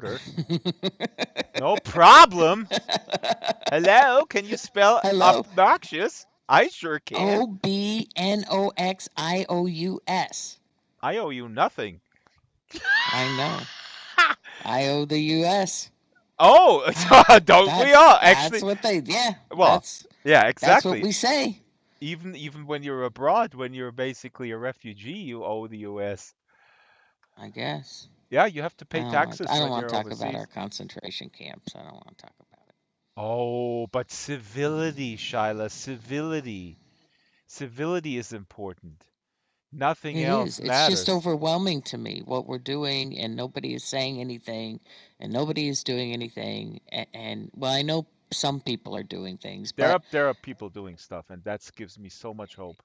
louder. No problem. Hello, can you spell Hello. obnoxious? I sure can. Obnoxious. I owe you nothing. I know. I owe the US. Oh, don't we all? That's Actually, what they yeah, well, yeah, that's what exactly. we say. Even when you're abroad, when you're basically a refugee, you owe the US. I guess. Yeah, you have to pay taxes I don't when want you're to talk about our overseas. concentration camps. I don't want to talk about it. Oh, but civility, Shyla, civility. Civility is important. Nothing It is. else It's just matters. overwhelming to me what we're doing, and nobody is saying anything, and nobody is doing anything. Well, I know some people are doing things, but There are people doing stuff, and that gives me so much hope.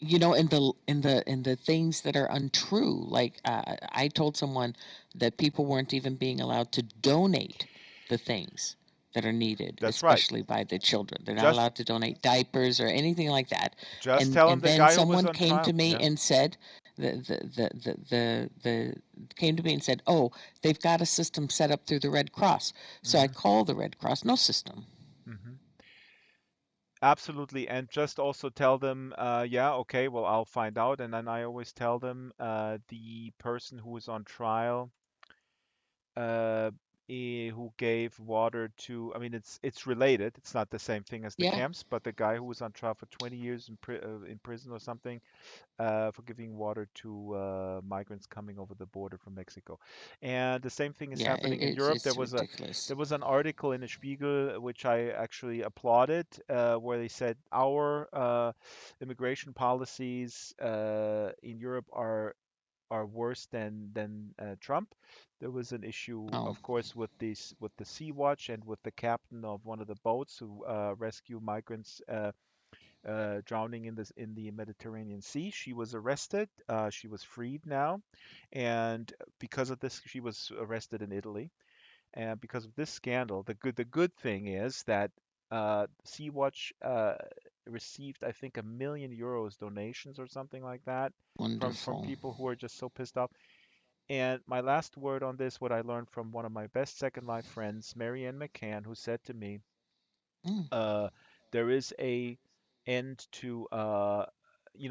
in the things that are untrue. Like I told someone that people weren't even being allowed to donate the things that are needed, That's right. especially by the children. They're not Just allowed to donate diapers or anything like that. just and tell him and the then guy who was someone on came to trial. me Yeah. and said the came to me and said, oh, they've got a system set up through the Red Cross. So I hmm called the Red Cross. No system. hmm Absolutely. And just also tell them, yeah, okay, well, I'll find out. And then I always tell them, the person who is on trial, uh, who gave water to, I mean, it's related. It's not the same thing as the Yeah. camps, but the guy who was on trial for 20 years in prison or something, for giving water to migrants coming over the border from Mexico. And the same thing is Yeah, happening in it's Europe. it's ridiculous. There was an article in the Spiegel which I actually applauded, where they said our immigration policies in Europe are worse than Trump. There was an issue, Oh. of course, with the Sea Watch and with the captain of one of the boats who rescue migrants drowning in the Mediterranean Sea. She was arrested. She was freed now, and because of this, she was arrested in Italy. And because of this scandal, the good thing is that Sea-Watch received, I think, €1 million donations or something like that from Wonderful. people who are just so pissed off. And my last word on this, what I learned from one of my best Second Life friends, Marianne McCann, who said to me, Mm. uh, there is a end to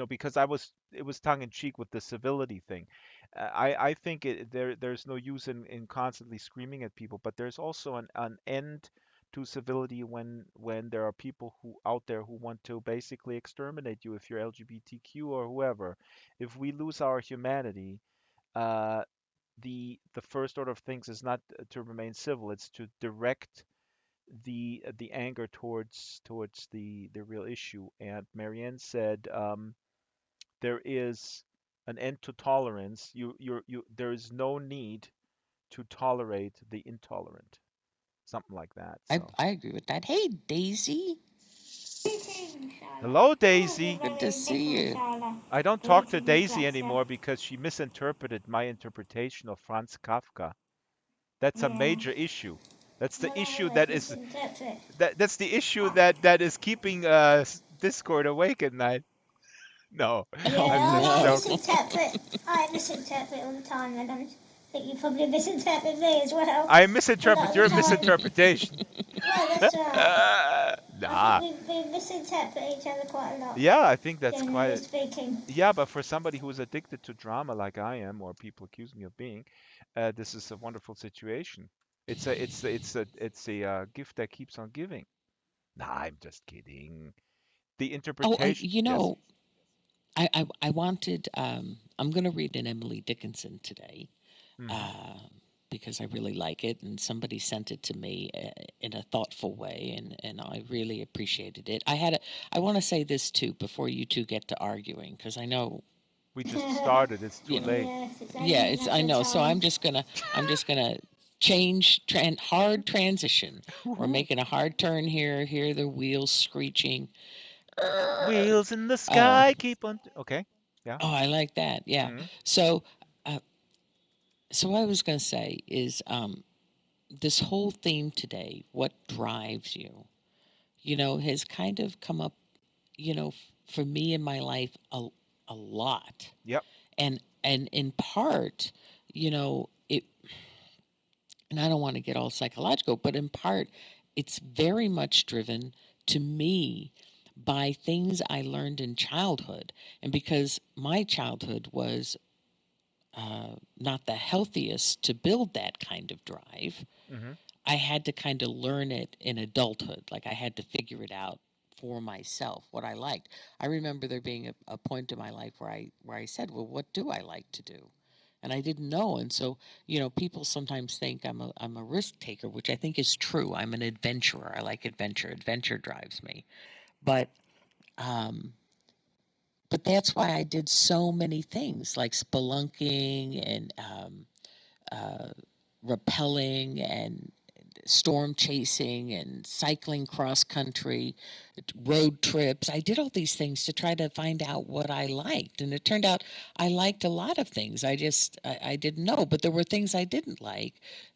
because it was tongue in cheek with the civility thing. I think there's no use in constantly screaming at people, but there's also an end to civility when there are people who out there who want to basically exterminate you if you're LGBTQ or whoever. If we lose our humanity, uh, the first order of things is not to remain civil, it's to direct the anger towards the real issue. And Marianne said, there is an end to tolerance. There is no need to tolerate the intolerant. Something like that. So, I agree with that. Hey, Daisy. Greetings, Shyla. hello, Mine is a Daisy. Good to very see different you. Shyla. I don't talk to Greetings, Daisy Jackson. anymore because she misinterpreted my interpretation of Franz Kafka. That's a Yeah. major issue. That's the Well, I issue always misinterpret. that's the issue Uh, that is keeping Discord awake at night. No, I'm yeah, just I No. joking. misinterpret. I misinterpret all the time, and I think you probably misinterpret me as well. I A lot misinterpret of the your time. misinterpretation. No, that's right. I think Nah. we misinterpret each other quite a lot, Yeah, I think that's generally quite. speaking. Yeah, but for somebody who is addicted to drama like I am, or people accuse me of being, this is a wonderful situation. It's a gift that keeps on giving. Nah, I'm just kidding. The Oh, interpretation, yes. I wanted. I'm going to read an Emily Dickinson today, hmm uh, because I really like it, and somebody sent it to me in a thoughtful way, and I really appreciated it. I want to say this too before you two get to arguing, because I know, We just started. It's too you know, late. Yes, it's only yeah, a it's, matter I of know. So time. I'm just gonna hard transition. We're Woohoo. making a hard turn here. Hear the wheels screeching. Wheels in the Oh, sky keep on. Okay. Yeah. oh, I like that. Yeah. hmm So, uh, so what I was gonna say is, this whole theme today, what drives you, has kind of come up, for me in my life a lot, Yep. and in part, it And I don't want to get all psychological, but in part, it's very much driven to me by things I learned in childhood. And because my childhood was not the healthiest to build that kind of drive, Hmm. I had to kind of learn it in adulthood. Like I had to figure it out for myself what I liked. I remember there being a point in my life where I said, "Well, what do I like to do?" And I didn't know. And so, people sometimes think I'm a risk taker, which I think is true. I'm an adventurer. I like adventure. Adventure drives me. But um, but that's why I did so many things like spelunking and uh, rappelling and storm chasing and cycling cross country, road trips. I did all these things to try to find out what I liked. And it turned out I liked a lot of things. I didn't know, but there were things I didn't like.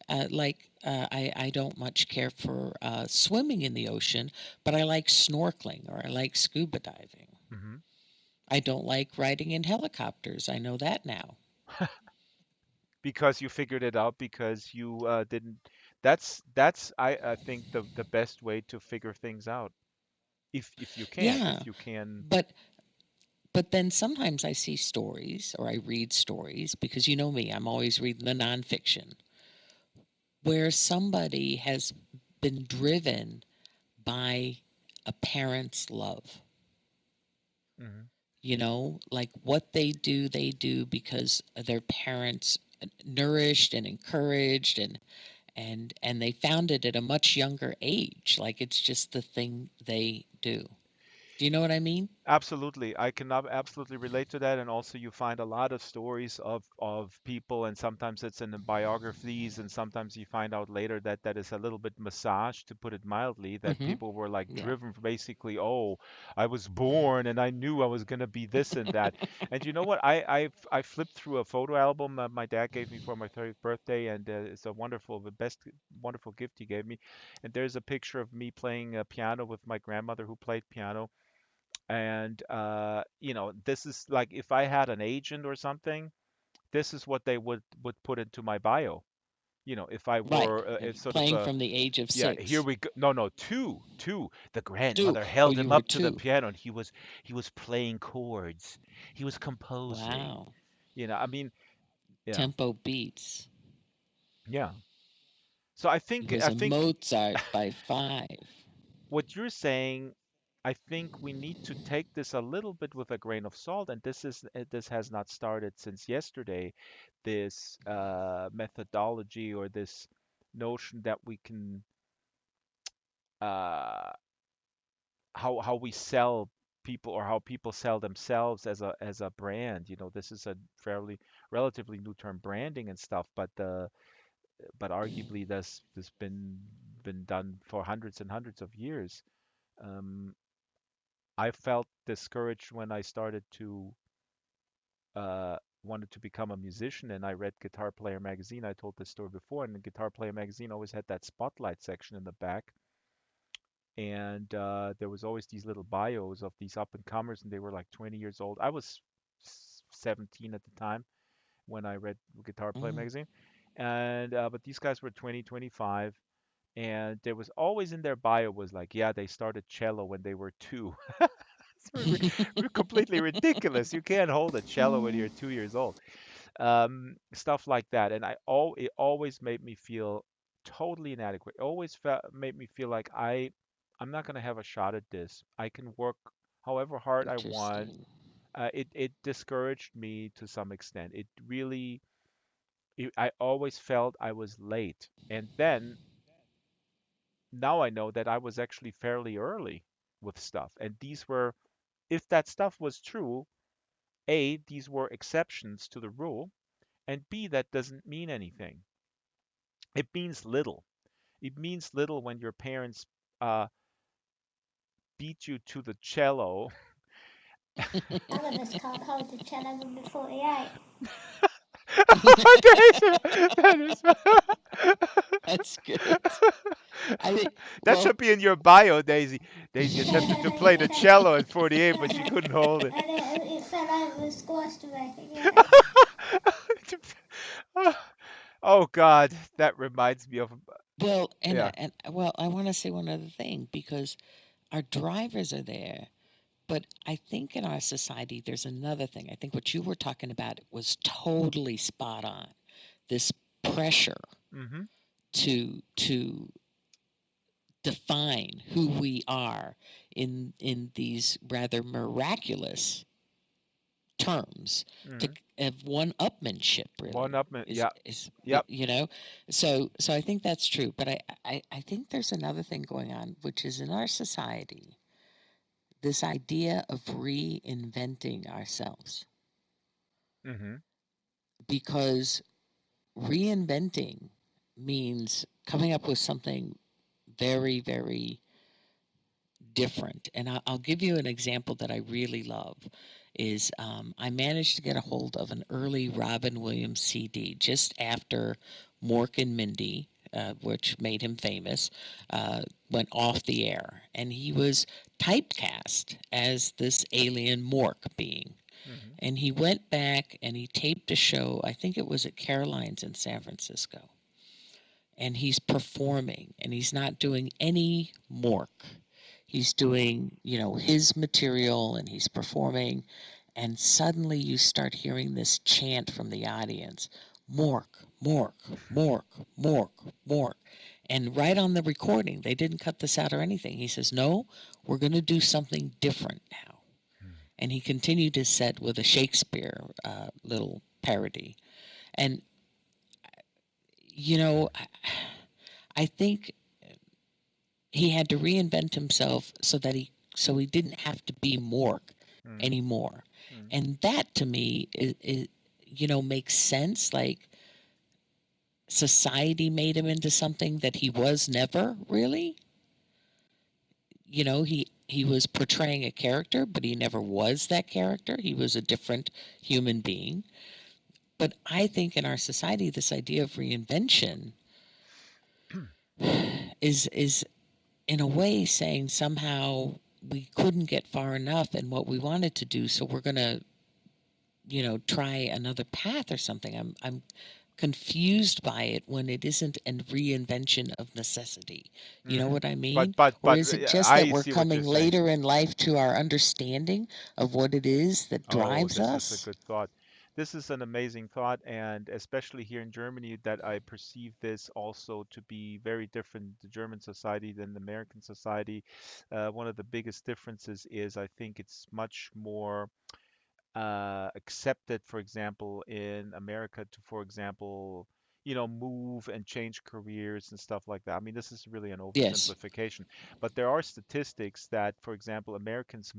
I don't much care for swimming in the ocean, but I like snorkeling or I like scuba diving. Hmm. I don't like riding in helicopters. I know that now. Because you figured it out because you didn't. That's I think the best way to figure things out. If you can, Yeah, if you can. but But then sometimes I see stories or I read stories because you know me, I'm always reading the nonfiction where somebody has been driven by a parent's love. Hmm. Like what they do because their parents nourished and encouraged and they found it at a much younger age. Like it's just the thing they do. Do you know what I mean? Absolutely. I can absolutely relate to that. And also, you find a lot of stories of people, and sometimes it's in the biographies, and sometimes you find out later that that is a little bit massaged, to put it mildly, that Mm-hmm. people were like Yeah. driven basically, oh, I was born and I knew I was going to be this and that. And you know what? I flipped through a photo album that my dad gave me for my 30th birthday, and it's a wonderful, the best wonderful gift he gave me. And there's a picture of me playing piano with my grandmother who played piano, and this is like if I had an agent or something, this is what they would put into my bio. If I Right. were if sort of Playing from the age of yeah, here 6. we go. No, no, two. The 2. grandmother Oh, held you him were up to the 2. piano, and he was playing chords. He was composing. Wow. I mean, yeah, Tempo beats. yeah. So I He think was I a think Mozart by 5. what you're saying, I think we need to take this a little bit with a grain of salt, and this has not started since yesterday. This methodology or this notion that we can uh, how we sell people, or how people sell themselves as a brand. This is a fairly relatively new term, branding and stuff, but arguably this been done for hundreds and hundreds of years. Um, I felt discouraged when I started to wanted to become a musician, and I read Guitar Player magazine. I told this story before, and the Guitar Player magazine always had that spotlight section in the back, and there was always these little bios of these up and comers, and they were like 20 years old. I was 17 at the time when I read Guitar Player Mhm. magazine, and but these guys were 20, 25. And there was always in their bio was like, yeah, they started cello when they were 2. Completely ridiculous. You can't hold a cello when you're 2 years old. Stuff like that. And it always made me feel totally inadequate. It always made me feel like I'm not gonna have a shot at this. I can work however hard I want. Interesting. It discouraged me to some extent. It really, I always felt I was late. And then now I know that I was actually fairly early with stuff. And these were, if that stuff was true, A, these were exceptions to the rule, and B, that doesn't mean anything. It means little. It means little when your parents uh, beat you to the cello. None of us can't hold the cello when we're 48. That is, That's good. I think, that well, should be in your bio, Daisy. Daisy attempted to play the cello at 48, but she couldn't hold it. And it fell over and squashed me, yeah. Oh God, that reminds me of Well, yeah. I want to say one other thing because our drivers are there, but I think in our society there's another thing. I think what you were talking about was totally spot on. This pressure Mm-hmm. to define who we are in these rather miraculous terms to Mm-hmm. have one-upmanship One really up. Yeah. is Yep. you know. So I think that's true, but I think there's another thing going on, which is in our society this idea of reinventing ourselves, Mm-hmm. because reinventing means coming up with something very, very different. And I'll give you an example that I really love. Is I managed to get a hold of an early Robin Williams CD just after Mork and Mindy, which made him famous, went off the air, and he was typecast as this alien Mork being. Mm-hmm. And he went back and he taped a show. I think it was at Caroline's in San Francisco, and he's performing and he's not doing any Mork. He's doing, his material and he's performing. And suddenly you start hearing this chant from the audience: Mork, Mork, Mork, Mork, Mork. And right on the recording, they didn't cut this out or anything. He says, "No, we're going to do something different now." And he continued his set with a Shakespeare little parody. And, you know, I think he had to reinvent himself so he didn't have to be Mork Mm-hmm. anymore. Mm-hmm. And that to me is makes sense. Like society made him into something that he was never really. He was portraying a character, but he never was that character. He was a different human being. But I think in our society, this idea of reinvention is in a way saying somehow we couldn't get far enough in what we wanted to do, so we're going to, try another path or something. I'm confused by it when it isn't a reinvention of necessity. You know Mm-hmm. what I But mean? but Or but is it just that I we're see what you're coming saying. later in life to our understanding of what it is that Oh, drives this is a us? good thought. This is an amazing thought, and especially here in Germany, that I perceive this also to be very different, the German society than the American society. One of the biggest differences is I think it's much more accepted, for example, in America to, for example, move and change careers and stuff like that. I mean, this is really an Yes. oversimplification, but there are statistics that, for example, Americans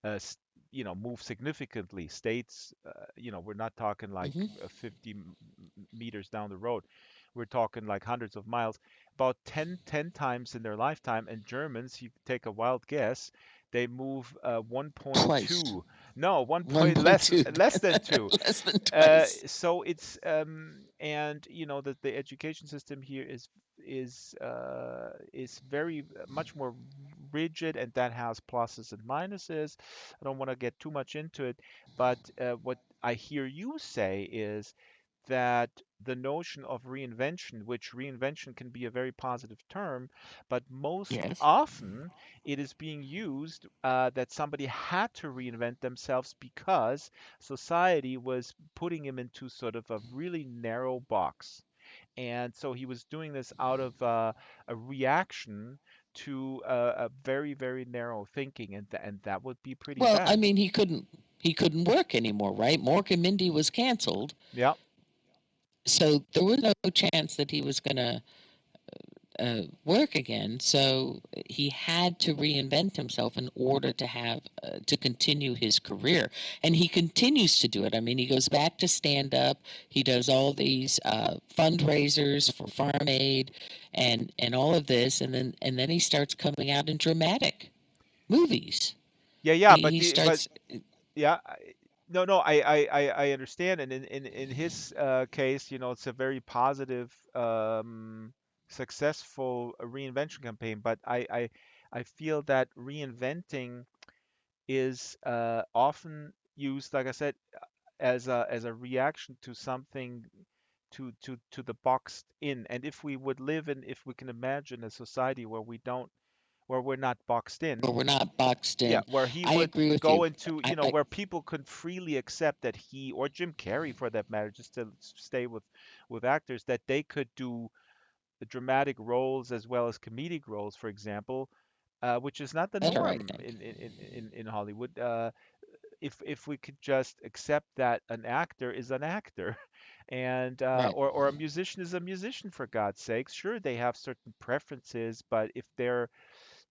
uh, s- move significantly. States, we're not talking like Hmm. 50 meters down the road. We're talking like hundreds of miles, about 10 times in their lifetime. And Germans, you take a wild guess, they move Twice. 1.2. No, one point less 1.2. less than two. Less than twice. So it's and that the education system here is very much more rigid, and that has pluses and minuses. I don't want to get too much into it, but what I hear you say is that the notion of reinvention, which reinvention can be a very positive term, but most Yes. often it is being used that somebody had to reinvent themselves because society was putting him into sort of a really narrow box. And so he was doing this out of a reaction to a very, very narrow thinking, and that would be pretty Well, I bad. mean, he couldn't work anymore, right? Mork and Mindy was canceled, Yeah. so there was no chance that he was going to work again. So he had to reinvent himself in order to continue his career, and he continues to do it. I mean, he goes back to stand up. He does all these fundraisers for Farm Aid, and all of this, and then he starts coming out in dramatic movies. Yeah, yeah, He starts. yeah, no, no, I understand, and in his case, it's a very positive, successful reinvention campaign. But I feel that reinventing is often used, like I said, as a reaction to something to the boxed in. And if we would live in, if we can imagine a society where we don't, where we're not boxed in, But we're not boxed yeah, in. where he I would agree with go you. into, I where people could freely accept that he, or Jim Carrey for that matter, just to stay with actors, that they could do the dramatic roles as well as comedic roles, for example, which is not the better, I norm think. in Hollywood. If we could just accept that an actor is an actor, and Right. or a musician is a musician, for God's sakes. Sure, they have certain preferences, but if they're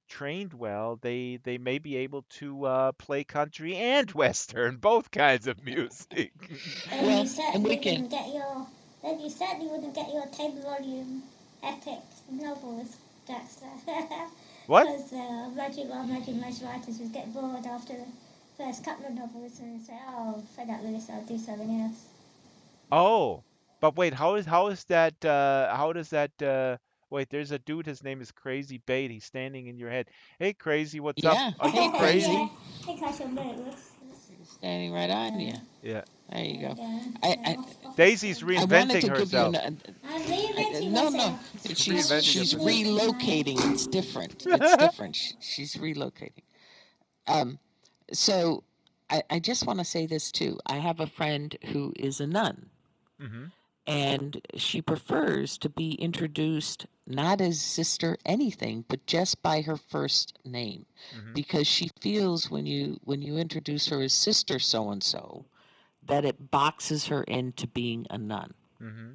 trained well, they may be able to play country and western, both kinds of music. Then you Well, and we certainly can. wouldn't get your then you certainly wouldn't get your 10 volume epic novels, Dexter. What? Because I imagine most writers would get bored after the first couple of novels and say, "Oh, fed up with this, I'll do something else." Oh, but wait, how is that? How does that? Wait, there's a dude. His name is Crazy Bait. He's standing in your head. Hey, Crazy, what's up? Yeah. Are you Hey, Yeah, crazy? crazy. I think I shall move. Standing right on you. Yeah, Yeah. There you there we go. go. I, Yeah, I, office Daisy's school. I wanted reinventing to give you herself. an. I'm reinventing No, no. myself. She's reinventing She's herself. relocating. It's different. It's different. She's relocating. Um. So, I just want to say this too. I have a friend who is a nun, Mm-hmm. and she prefers to be introduced not as sister anything, but just by her first name, Mm-hmm. because she feels when you introduce her as sister so and so, that it boxes her into being a nun, Mm-hmm.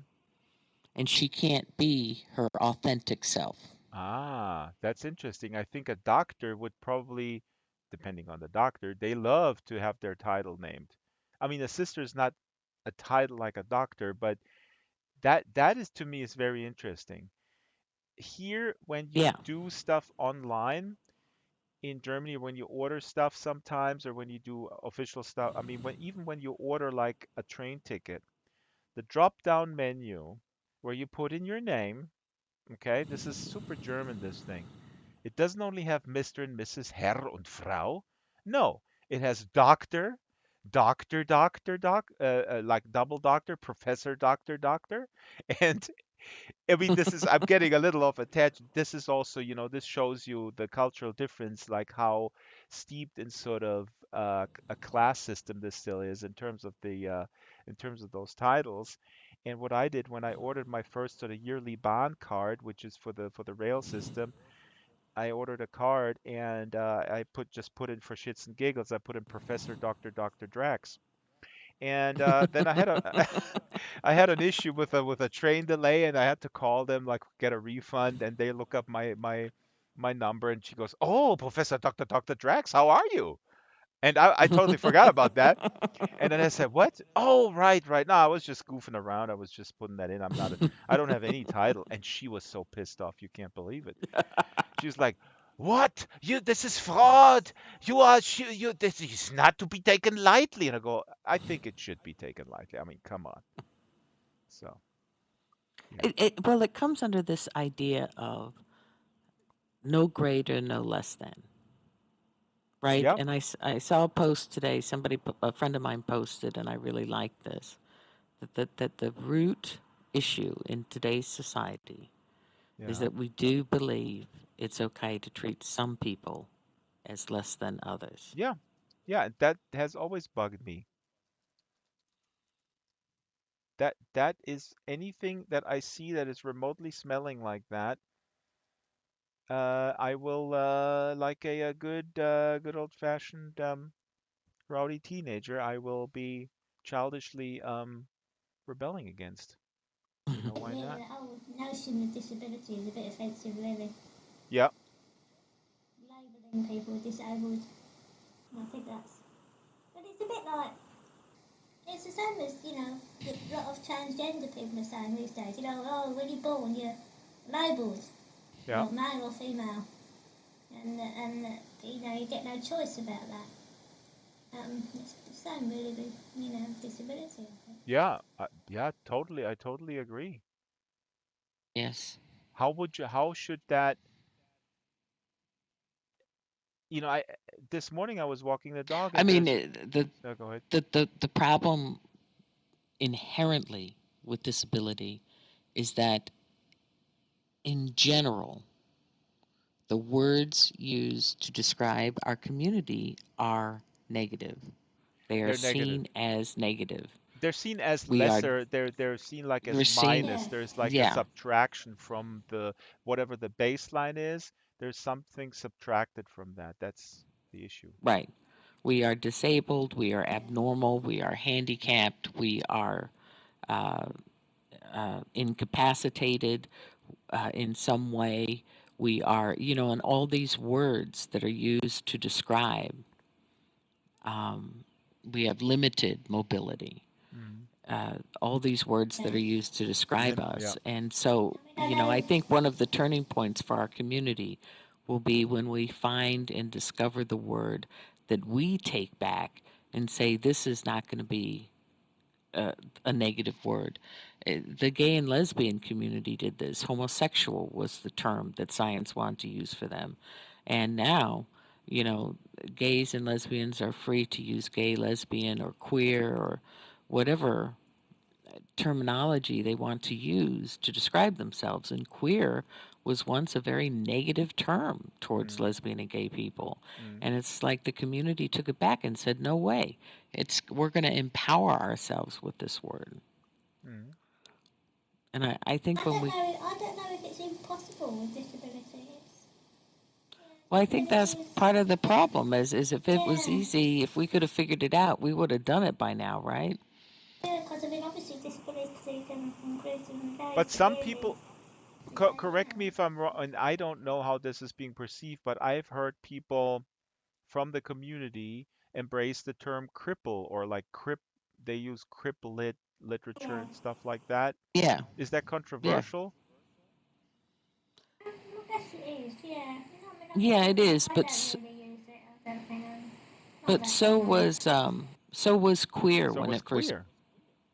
and she can't be her authentic self. Ah, that's interesting. I think a doctor would probably, depending on the doctor, they love to have their title named. I mean, a sister is not a title like a doctor, but that is to me is very interesting. Here, when you Yeah. do stuff online in Germany, when you order stuff sometimes, or when you do official stuff, I mean, even when you order like a train ticket, the drop-down menu where you put in your name, okay, this is super German, this thing. It doesn't only have Mr. and Mrs. Herr und Frau. No, it has Doctor, like double doctor, Professor, Doctor. And I mean, this is, I'm getting a little off attached. This is also, this shows you the cultural difference, like how steeped in sort of a class system this still is in terms of those titles. And what I did when I ordered my first sort of yearly bond card, which is for the rail system, I ordered a card and I just put in for shits and giggles. I put in Professor Doctor Drax, and then I had a I had an issue with a train delay, and I had to call them, like, get a refund, and they look up my number, and she goes, "Oh, Professor Doctor Drax, how are you?" And I totally forgot about that. And then I said, "What? Oh, right. No, I was just goofing around. I was just putting that in. I don't have any title." And she was so pissed off, you can't believe it. She was like, "What? This is fraud. This is not to be taken lightly." And I go, "I think it should be taken lightly. I mean, come on." So, yeah. Well, it comes under this idea of no greater, no less than, right? Yeah. And I saw a post today. A friend of mine posted, and I really liked this, that the root issue in today's society is Yeah. that we do believe it's okay to treat some people as less than others. Yeah. Yeah, that has always bugged me. That is anything that I see that is remotely smelling like that. I will like a good old-fashioned rowdy teenager, I will be childishly rebelling against. But Why really, not? the whole notion of disability is a bit offensive, really. Yeah. Labelling people disabled. I think that's. But it's a bit like. It's the same as, a lot of transgender people are saying these days. Oh, when you're born, you're labelled. Yeah. You're male or female. And you get no choice about that. It's the same, really, with, disability, I think. Yeah. Yeah, totally. I totally agree. Yes. How should that, I this morning I was walking the dog I and mean, there's, go ahead. the problem inherently. with disability is that, in general, the words used to describe our community are negative. They are They're negative. seen as negative. They're seen as We are, lesser. They're seen like as we're seen, minus. Yeah. There's like a yeah, subtraction from the whatever the baseline is. There's something subtracted from that. That's the issue. right. We are disabled, we are Yeah. abnormal, we are handicapped, we are uh, incapacitated in some way. We are, and all these words that are used to describe, um, we have limited mobility. Mm. All these words Yeah. that are used to describe Yeah. us. And so, I mean, I I know. think one of the turning points for our community will be when we find and discover the word that we take back and say, this is not going to be a, a negative word. The gay and lesbian community did this. Homosexual was the term that science wanted to use for them. And now, you know, gays and lesbians are free to use gay, lesbian, or queer, or whatever terminology they want to use to describe themselves. And queer was once a very negative term towards Mm. lesbian and gay people. Mm. And it's like the community took it back and said, no way. We're going to empower ourselves with this word. Mm. And I think I when don't we, know. I don't know if it's impossible with disabilities. well, I think that's Disabilities. part of the problem is if it was Yeah. easy, if we could have figured it out, we would have done it by now, right? Yeah, because I mean, obviously disabilities can include some guys, But but some really, people, it's a correct me if I'm wrong, and I don't know how this is being perceived, but I've heard people from the community embrace the term cripple or like they use crip literature yeah. and stuff like that. Yeah, Is that yeah. controversial? I guess it is. Yeah. No, I mean, Yeah, it is, I don't really use it. I don't think I'm not but that keen so was queer So when was it first queer.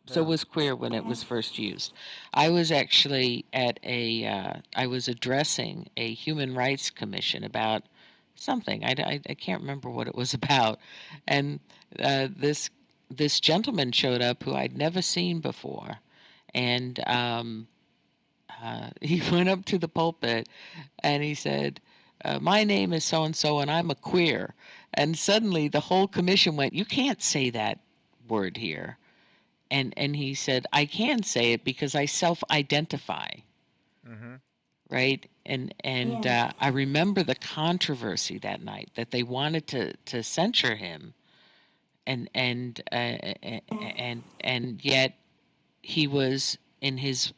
so Yeah. was queer when it on was it. first used. I was actually at I was addressing a human rights commission about something. I can't remember what it was about. And this gentleman showed up who I'd never seen before. And he went up to the pulpit and he said, my name is so and so, and I'm a queer. And suddenly the whole commission went, you can't say that word here. And he said, I can say it because I self-identify, Mm-hmm. right? And Yeah. I remember the controversy that night that they wanted to censure him, and yet he was in his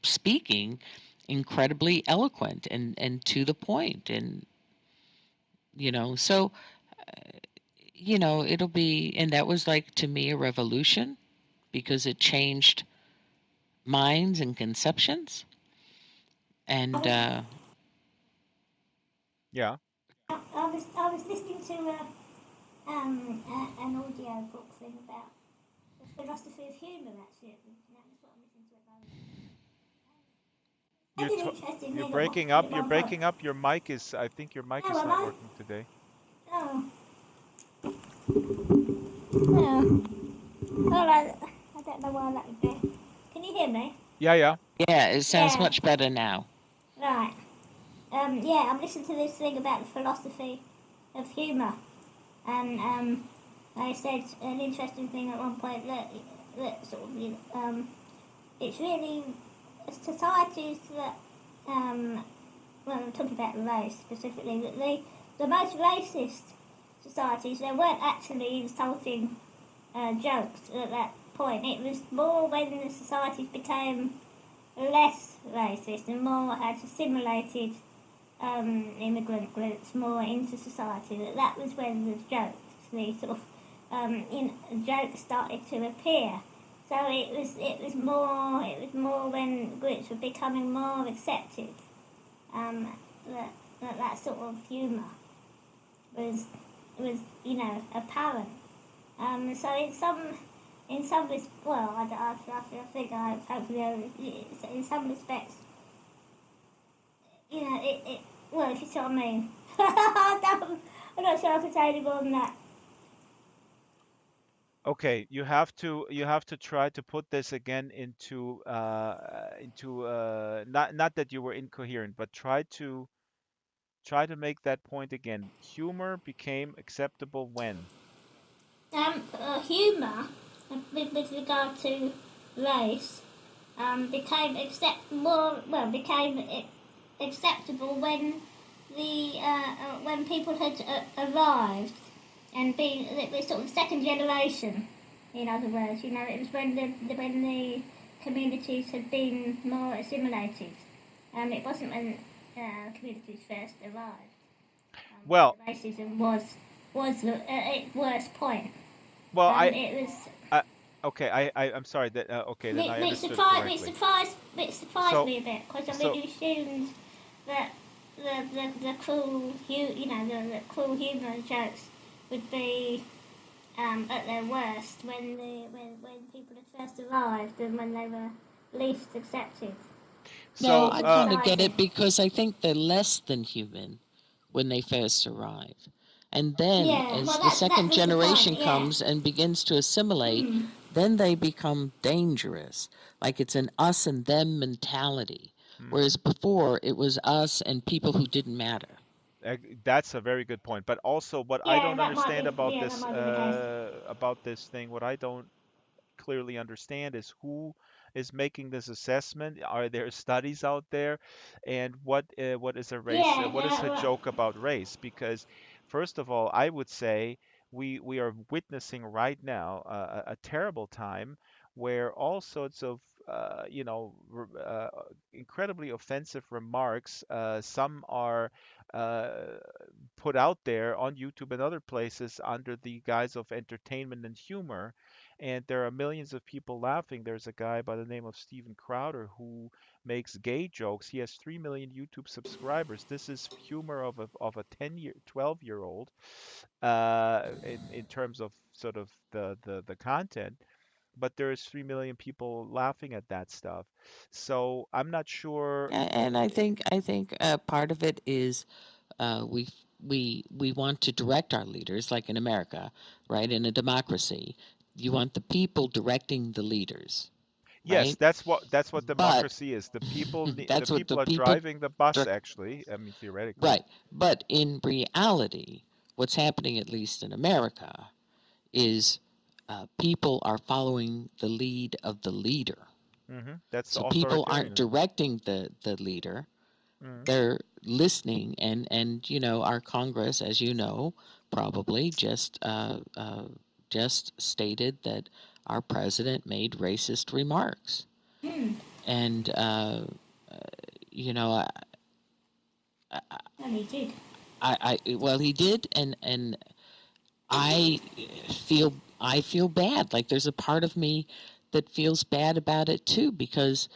speaking incredibly eloquent and to the point, and so it'll be, and that was like to me a revolution because it changed minds and conceptions. I And was Yeah. I was listening to an audio book thing about the philosophy of humour actually. That was what I'm listening to at the moment. You're That's an t- interesting you're thing breaking at up. You're one point. breaking up. Your mic is. I think your mic Oh, is am not I? working today. Oh, oh. All right. I don't know why that would be. Can you hear me? Yeah. Yeah. yeah, it sounds Yeah. much better now. Right. Yeah, I'm listening to this thing about the philosophy of humour, and I said an interesting thing at one point that sort of it's really societies that well, I'm talking about race specifically, that the most racist societies, they weren't actually insulting jokes at that point. It was more when the societies became less racist and more had assimilated immigrant groups more into society, that was when the jokes, the sort of jokes started to appear. So it was more when groups were becoming more accepted um, that sort of humour was apparent. So in some well, I think I hopefully in some respects, well, if you see what I mean. I'm not sure I can say any more than that. Okay, you have to try to put this again into not that you were incoherent, but try to make that point again. Humor became acceptable when. Humour, with regard to race, became acceptable when people had arrived and been it was sort of second generation. In other words, it was when the communities had been more assimilated. It wasn't when communities first arrived Well, that racism was its worst point. well, It was I okay, I'm sorry that okay, then I understood correctly. which surprised So, me a bit because I so really assumed that the the cruel humour jokes would be at their worst when people had first arrived and when they were least accepted, No, so which I was kind of get surprising. it because I think they're less than human when they first arrive. And then, Yeah, as well the that second was the point. generation Yeah. comes and begins to assimilate, then they become dangerous. Like it's an us and them mentality. mhm. Whereas before, it was us and people who didn't matter. That's a very good point. But also, what I Yeah, don't understand that might be the case. about this thing, what I don't clearly understand is who is making this assessment. Are there studies out there, and what is a race? Yeah, What is a well, joke about race? Because first of all, I would say we are witnessing right now a terrible time where all sorts of incredibly offensive remarks. Some are uh, put out there on YouTube and other places under the guise of entertainment and humor, and there are millions of people laughing. There's a guy by the name of Steven Crowder who makes gay jokes. He has 3 million YouTube subscribers. This is humor of a 12-year-old in terms of sort of the content. But there's 3 million people laughing at that stuff. So I'm not sure. And I think part of it is we want to direct our leaders, like in America, right? In a democracy, you want the people directing the leaders, Yes, right? that's what But democracy is. The that's what the people are people driving the bus, direct, actually. I mean, theoretically. right? But in reality, what's happening, at least in America, is people are following the lead of the leader. That's the So people aren't authoritarianism. directing the leader; hmm they're listening. And our Congress, as you know, probably just stated that our president made racist remarks. hmm, And you know, and he did. well, he did, and I I feel bad. Like there's a part of me that feels bad about it too, because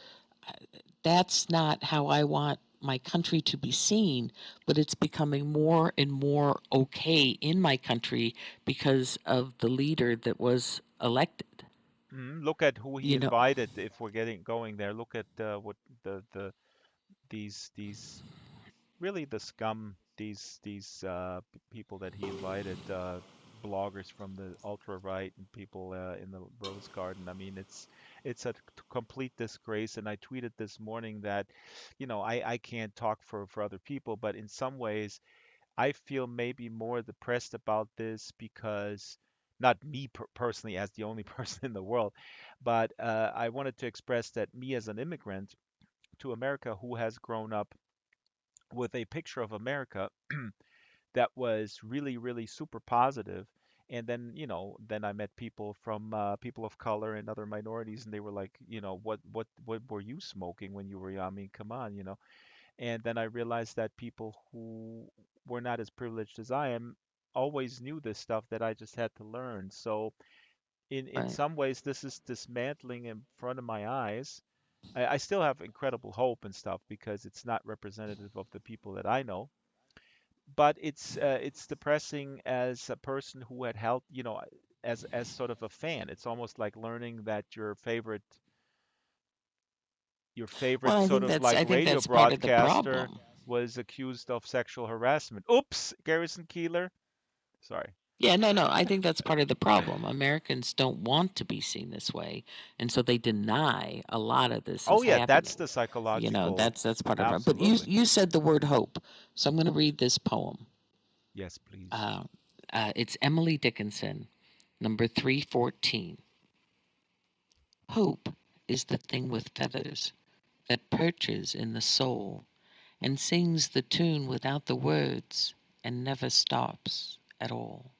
that's not how I want my country to be seen, but it's becoming more and more okay in my country because of the leader that was elected. Look at who he You know, invited. If we're getting going there, look at what these really the scum, these people that he invited, bloggers from the ultra right and people in the Rose Garden. I mean, it's a complete disgrace. And I tweeted this morning that, I can't talk for other people, but in some ways, I feel maybe more depressed about this because. Not me personally as the only person in the world, but I wanted to express that me as an immigrant to America who has grown up with a picture of America that was really, really super positive. And then, then I met people from people of color and other minorities, and they were like, what were you smoking when you were young? I mean, come on. And then I realized that people who were not as privileged as I am always knew this stuff that I just had to learn. So in right? some ways, this is dismantling in front of my eyes. I still have incredible hope and stuff because it's not representative of the people that I know, but it's depressing as a person who had held, as sort of a fan. It's almost like learning that your favorite Well, I sort think of that's like I think radio that's part of the broadcaster problem. was accused of sexual harassment. Oops, Garrison Keeler. Sorry. Yeah, no, no. I think that's part of the problem. Americans don't want to be seen this way, and so they deny a lot of this Oh is yeah, that's happening. the You know, psychological. that's part of the problem. But Absolutely. you said the word hope, so I'm going to read this poem. Yes, please. Uh, it's Emily Dickinson, number 314. Hope is the thing with feathers that perches in the soul and sings the tune without the words and never stops at all.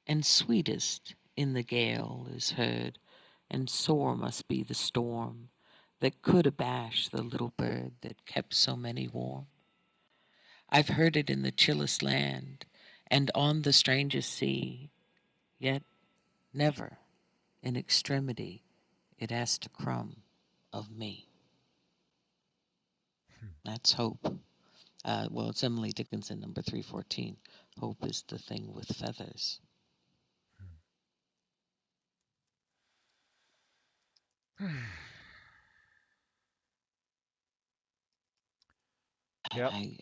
And sweetest in the gale is heard, and sore must be the storm that could abash the little bird that kept so many warm. I've heard it in the chillest land and on the strangest sea, yet never in extremity it asked a crumb of me. That's hope. Well, it's Emily Dickinson, number 314. Hope is the thing with feathers. Yep. I,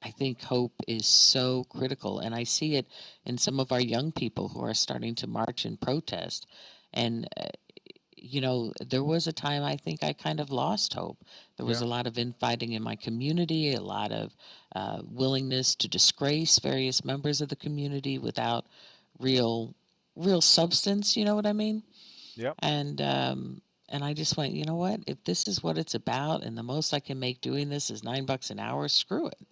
I think hope is so critical, and I see it in some of our young people who are starting to march and protest. And there was a time I think I kind of lost hope. There was Yeah. a lot of infighting in my community, a lot of willingness to disgrace various members of the community without real, real substance. You know what I mean? Yep. And I just went, you know what? If this is what it's about, and the most I can make doing this is $9 an hour, screw it.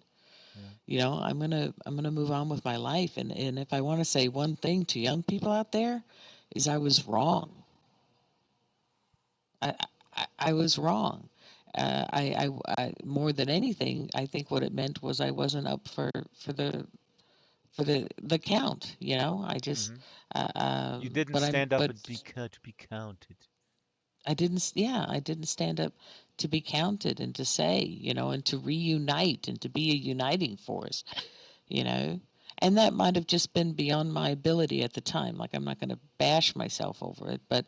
Yeah. I'm gonna move on with my life. And if I want to say one thing to young people out there, is I was wrong. I was wrong. More than anything, I think what it meant was I wasn't up for the count. I just, Hmm. You didn't but stand up but and to be counted. I didn't stand up to be counted and to say, and to reunite and to be a uniting force, you know. And that might have just been beyond my ability at the time. Like, I'm not going to bash myself over it, but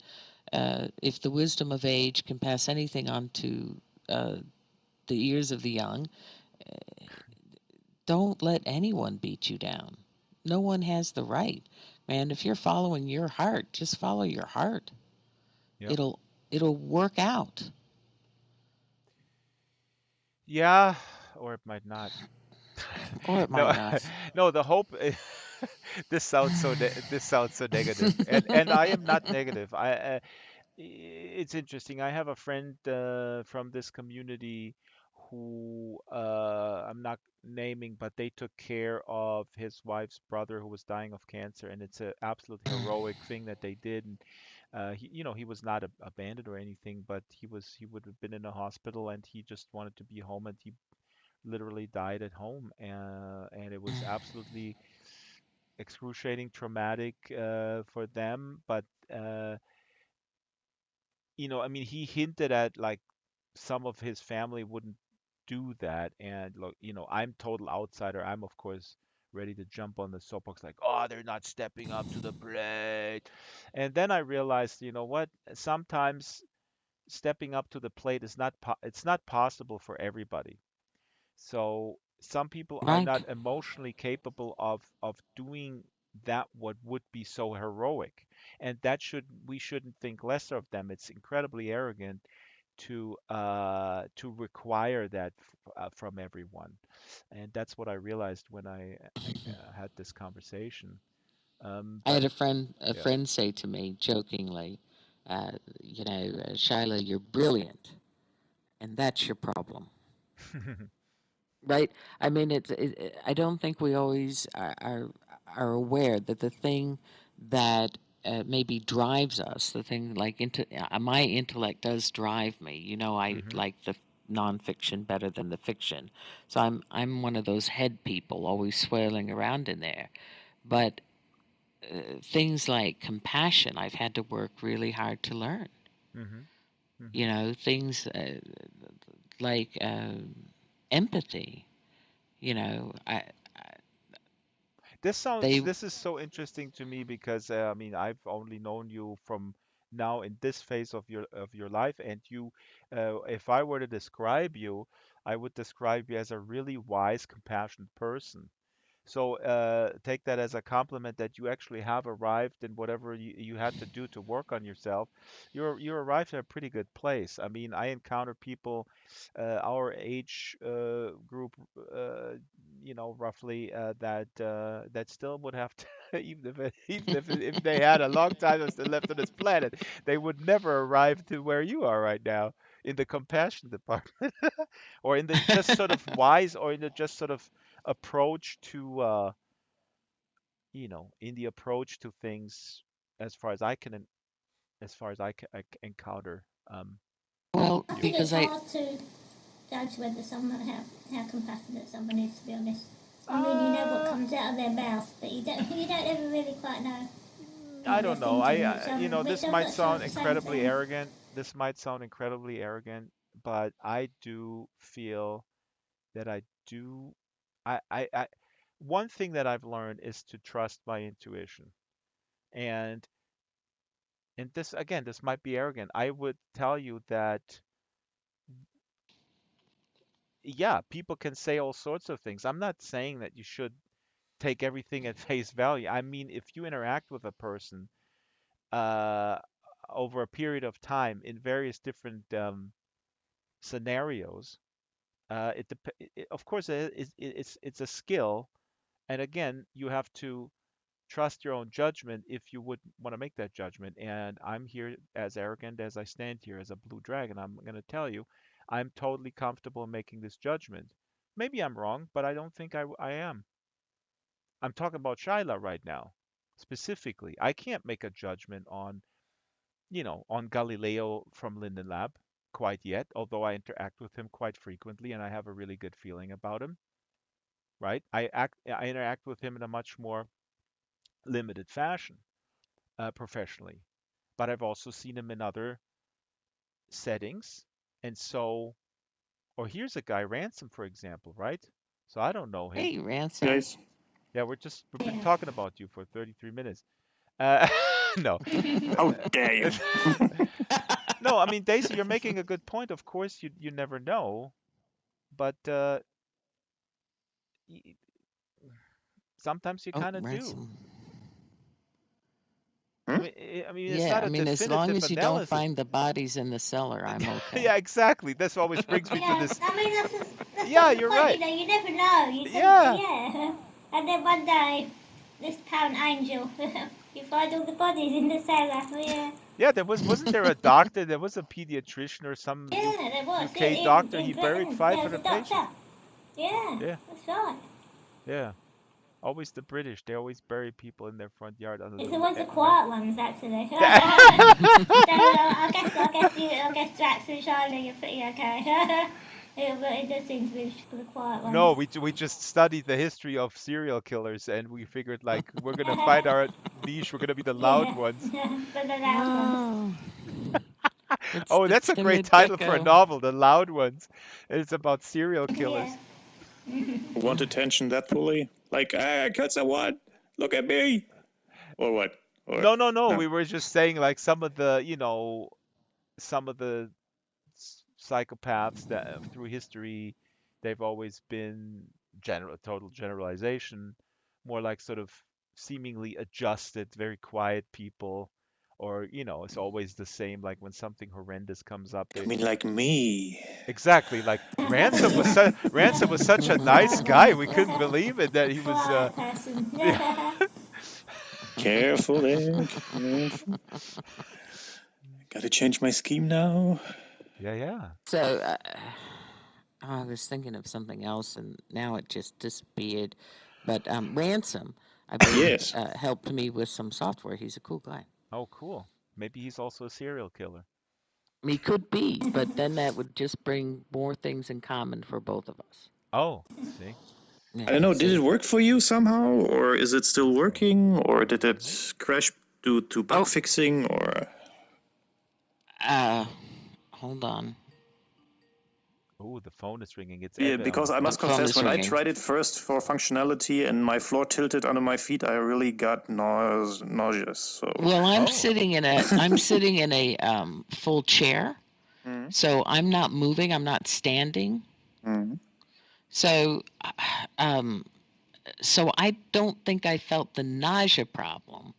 if the wisdom of age can pass anything on to uh, the ears of the young, don't let anyone beat you down. No one has the right. Man, if you're following your heart, just follow your heart. Yep. It'll work out, Yeah, or it might not. or it might No, not. no. The hope. This sounds so negative, and I am not negative. It's interesting. I have a friend from this community who I'm not naming, but they took care of his wife's brother who was dying of cancer, and it's an absolute heroic thing that they did. And he was not abandoned or anything, but he would have been in a hospital, and he just wanted to be home, and he literally died at home, and it was absolutely excruciating, traumatic for them. But uh, I mean, he hinted at like some of his family wouldn't do that, and look, I'm total outsider. I'm of course ready to jump on the soapbox like, oh, they're not stepping up to the plate. And then I realized, you know what? Sometimes stepping up to the plate is it's not possible for everybody. So some people are Right. not emotionally capable of doing that what would be so heroic, and that should we shouldn't think lesser of them. It's incredibly arrogant to require that from everyone, and that's what I realized when I had this conversation. I But had a yeah. friend say to me jokingly, Shyla, you're brilliant, and that's your problem, right? I mean, I don't think we always are aware that the thing that maybe drives us, the thing like my intellect does drive me. I Hmm. like the nonfiction better than the fiction, so I'm one of those head people always swirling around in there. But things like compassion, I've had to work really hard to learn. Hmm. Hmm. Things like empathy. They This is so interesting to me because I mean I've only known you from now in this phase of your life, and if I were to describe you, I would describe you as a really wise, compassionate person. So take that as a compliment that you actually have arrived in whatever you had to do to work on yourself. You arrived at a pretty good place. I mean, I encounter people our age group, roughly that still would have to, even if they had a long time still left on this planet, they would never arrive to where you are right now in the compassion department, or in the just sort of wise, or in the just sort of approach to in the approach to things, as far as I can as far as I encounter Well, I you. think it's because I hard to judge whether someone how compassionate someone is. To be honest, I mean, you know what uh comes out of their mouth, but you don't ever really quite know I what they're don't know. I, thinking, I this which I'm might not sure sound is the same incredibly thing. arrogant. This might sound incredibly arrogant, but I do feel that I do I one thing that I've learned is to trust my intuition. And this, again, this might be arrogant. I would tell you that, yeah, people can say all sorts of things. I'm not saying that you should take everything at face value. I mean, if you interact with a person uh, over a period of time in various different scenarios, of course, it's a skill. And again, you have to trust your own judgment if you would want to make that judgment. And I'm here as arrogant as I stand here as a blue dragon. I'm going to tell you, I'm totally comfortable in making this judgment. Maybe I'm wrong, but I don't think I am. I'm talking about Shyla right now, specifically. I can't make a judgment on Galileo from Linden Lab quite yet, although I interact with him quite frequently and I have a really good feeling about him, right? I interact with him in a much more limited fashion professionally, but I've also seen him in other settings. And so, or here's a guy, Ransom, for example, right? So I don't know him. hey, Hey Ransom. guys. Yeah, we've been Yeah. talking about you for 33 minutes. Uh, no. How dare Uh, you? No, I mean, Daisy, you're making a good point. Of course, you never know, but y- sometimes you Oh, kind of do. Ransom. Hmm? I mean, it's Yeah, not I a mean, as long definitive as you don't analysis. find the bodies in the cellar, I'm Yeah, okay. exactly. This always brings me to Yeah, this. I mean that's Yeah, sort of the you're point. right. You never know. You can, Yeah, yeah. And then one day, this pound angel, you find all the bodies in the cellar. Yeah, yeah. Wasn't there a doctor? There was a pediatrician or some yeah, there was UK doctor. in He buried Britain. There was a 500 patients. doctor. Yeah, Yeah, that's right. yeah. Always the British. They always bury people in their front yard under It's the the ones the no. quiet ones actually. So I guess Drax and Shyla, you're pretty okay. But it does seem to be for the quiet ones. No, we just studied the history of serial killers and we figured like we're gonna find our niche. We're gonna be the loud Yeah, ones. for the loud ones. Oh, it's Oh, the that's a great timid title for a gecko. novel, The Loud Ones. It's about serial Yeah. killers. Want attention that fully? Like, I got someone. Look at me. Or what? Or No, no, no. no? We were just saying like some of the psychopaths that through history they've always been total generalization, more like sort of seemingly adjusted, very quiet people, or it's always the same. Like when something horrendous comes up, You they mean like me? exactly like Ransom was such a nice Quiet guy. ones. We couldn't believe it that he was. Quiet person. Yeah, Careful there. Careful. Gotta change my scheme now. yeah, yeah. So I was thinking of something else, and now it just disappeared. But Ransom, I believe, Yes. helped me with some software. He's a cool guy. Oh, cool. Maybe he's also a serial killer. He could be, but then that would just bring more things in common for both of us. Oh, see. I Yeah. don't know. Did it See. work for you somehow, or is it still working, or did Hmm. it crash due to bug Oh, fixing, or uh, hold on. Oh, the phone is ringing. It's yeah? Eve on the Because I The must phone. phone confess, is when I ringing. tried it first for functionality and my floor tilted under my feet, I really got nauseous. So. Well, Oh, I'm sitting in a full chair, Mhm. so I'm not moving. I'm not standing. Mhm. So, um, So I don't think I felt the nausea problem.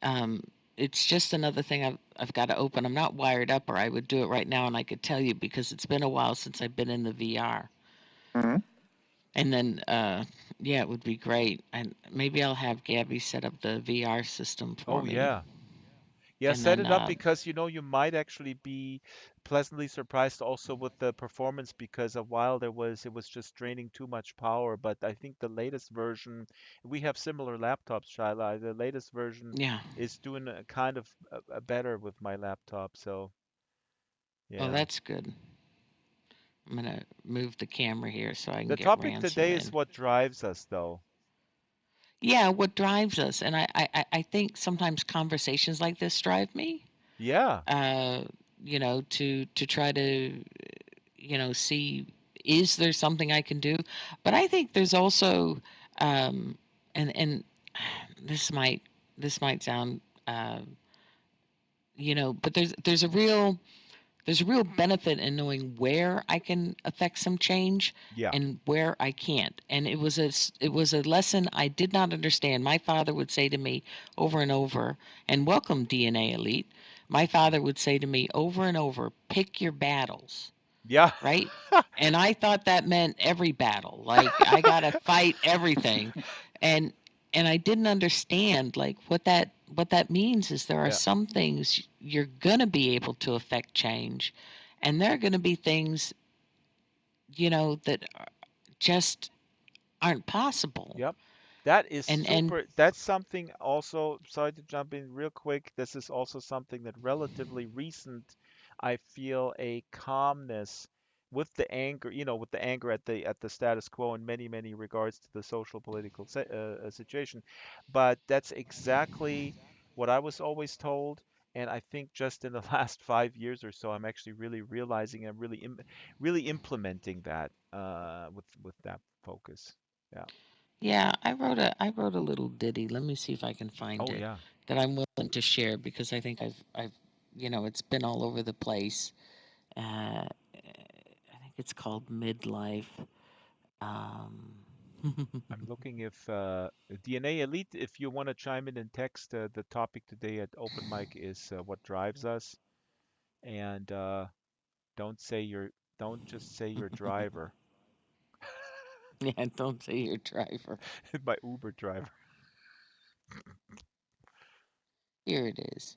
Um, it's just another thing I've got to open. I'm not wired up, or I would do it right now, and I could tell you because it's been a while since I've been in the VR. Mhm. And then, yeah, it would be great. And maybe I'll have Gabby set up the VR system for Oh me. yeah. Yeah, And set then, it up because you might actually be pleasantly surprised also with the performance because a while it was just draining too much power, but I think the latest version, we have similar laptops, Shyla. The latest version yeah. is doing a kind of a better with my laptop, so Oh, yeah. that's good. I'm going to move the camera here so I can The get topic Ransom today is in. what drives us though. Yeah, what drives us. And I think sometimes conversations like this drive me, Yeah. uh, to try to, see is there something I can do? But I think there's also, um, and this might this might sound, uh, but there's a real benefit in knowing where I can affect some change Yeah. and where I can't. And it was a lesson I did not understand. My father would say to me over and over, and welcome DNA elite. My father would say to me over and over, pick your battles, Yeah. right? And I thought that meant every battle. Like I got to fight everything. And I didn't understand like what that means is there are Yeah. some things you're going to be able to affect change, and there are going to be things, that just aren't possible. Yep. That is And super. That's something also, sorry to jump in real quick. This is also something that relatively recent, I feel a calmness with the anger, with the anger at the status quo in many, many regards to the social political situation. But that's exactly what I was always told. And I think just in the last 5 years or so, I'm actually really realizing and really implementing that with that focus. Yeah. yeah, I wrote a little ditty. Let me see if I can find Oh it yeah. that I'm willing to share because I think I've it's been all over the place. I think it's called midlife. Um, I'm looking if DNA Elite, if you want to chime in and text, the topic today at open mic is what drives us, and don't just say your driver, yeah, don't say your driver. my Uber driver. Here it is.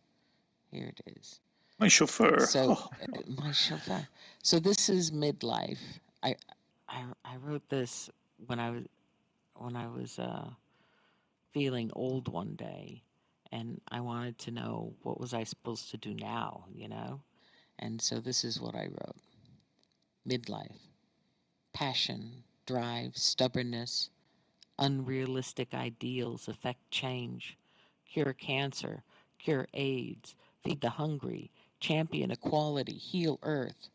Here it is. My chauffeur. So my chauffeur. So this is midlife. I I wrote this when I was feeling old one day, and I wanted to know what was I supposed to do now. And so this is what I wrote: midlife, passion, drive, stubbornness, unrealistic ideals affect change, cure cancer, cure AIDS, feed the hungry, champion equality, heal earth.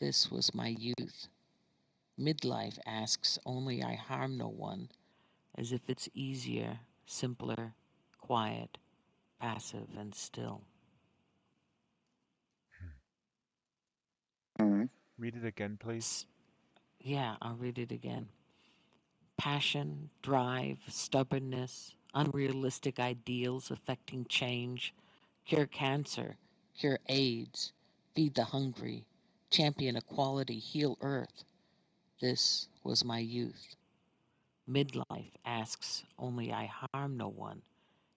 This was my youth. Midlife asks only I harm no one, as if it's easier, simpler, quiet, passive, and still. Mhm. Read it again, please. Yeah, I'll read it again. Passion, drive, stubbornness, unrealistic ideals affecting change, cure cancer, cure AIDS, feed the hungry, champion equality, heal earth. This was my youth. Midlife asks only I harm no one,